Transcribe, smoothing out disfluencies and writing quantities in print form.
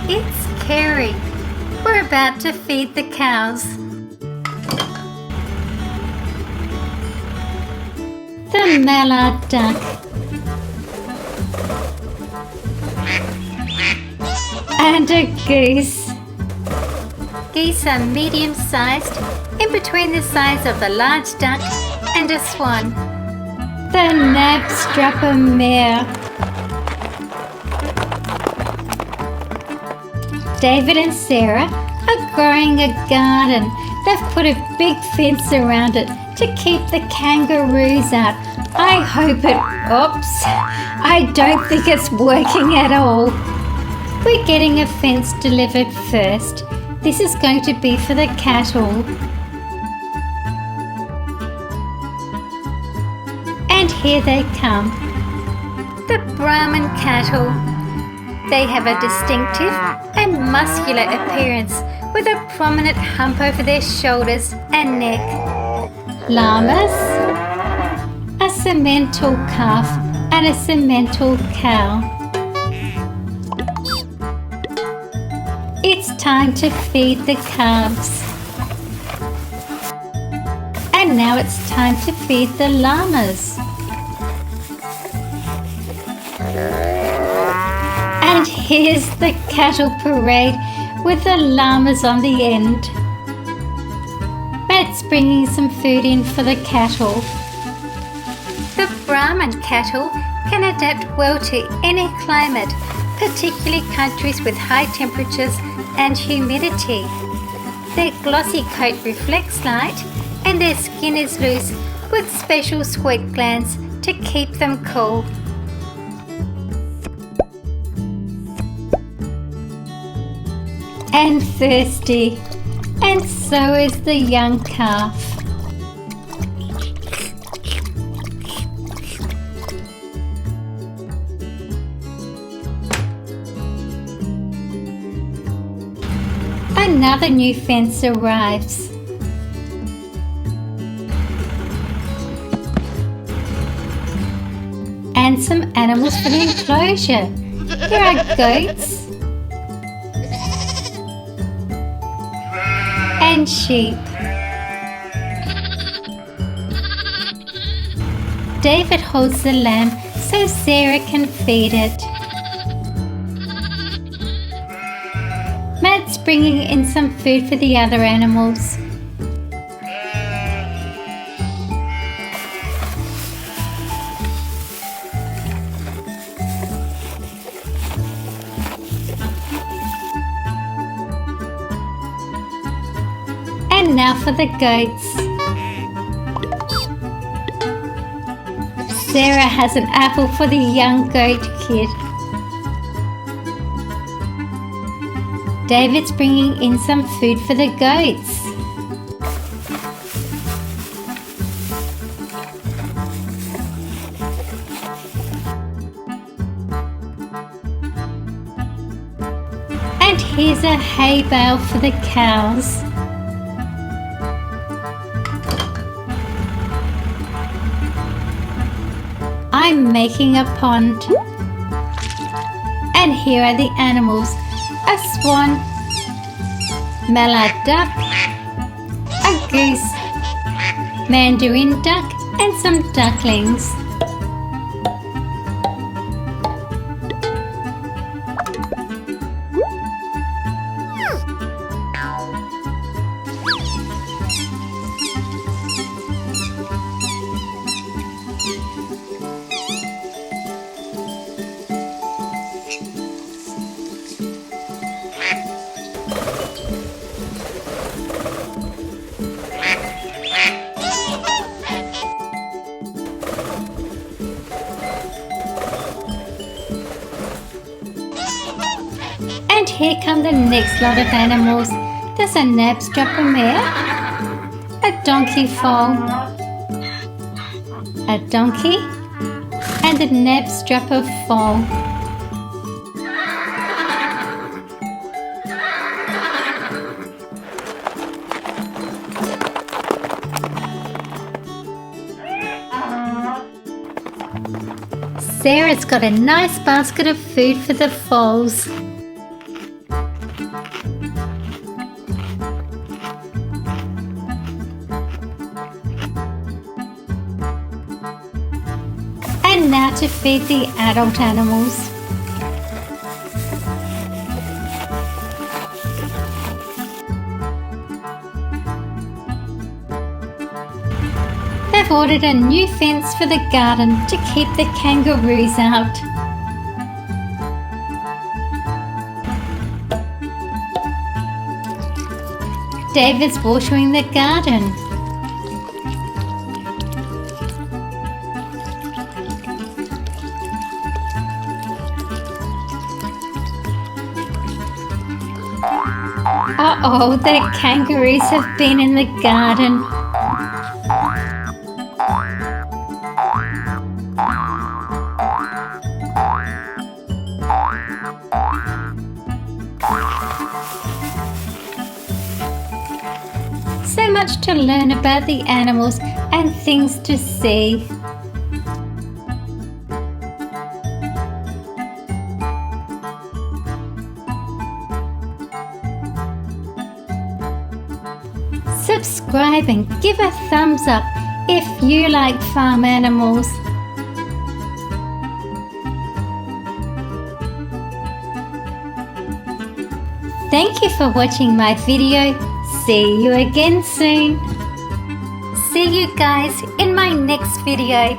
It's Kerry. We're about to feed the cows. The mallard duck. And a goose. Geese are medium-sized, in between the size of a large duck and a swan. The knapstrapper mare. David and Sarah are growing a garden. They've put a big fence around it to keep the kangaroos out. I hope it... Oops. I don't think it's working at all. We're getting a fence delivered first. This is going to be for the cattle. And here they come. The Brahman cattle. They have a distinctive and muscular appearance with a prominent hump over their shoulders and neck. Llamas, a cemental calf and a cemental cow. It's time to feed the calves. And now it's time to feed the llamas. And here's the cattle parade with the llamas on the end. Matt's bringing some food in for the cattle. The Brahman cattle can adapt well to any climate, particularly countries with high temperatures and humidity. Their glossy coat reflects light and their skin is loose with special sweat glands to keep them cool. And thirsty, and so is the young calf. Another new fence arrives. And some animals for the enclosure. Here are goats and sheep. David holds the lamb so Sarah can feed it. Matt's bringing in some food for the other animals. And now for the goats. Sarah has an apple for the young goat kid. David's bringing in some food for the goats. And here's a hay bale for the cows. I'm making a pond. And here are the animals. A swan, mallard duck, a goose, mandarin duck and some ducklings. And here come the next lot of animals. There's a knapstrapper mare, a donkey foal, a donkey, and a knapstrapper foal. Sarah's got a nice basket of food for the foals. now to feed the adult animals. They've ordered a new fence for the garden to keep the kangaroos out. David's watering the garden. Uh-oh, the kangaroos have been in the garden. So much to learn about the animals and things to see. Subscribe and give a thumbs up if you like farm animals. Thank you for watching my video. See you again soon. See you guys in my next video.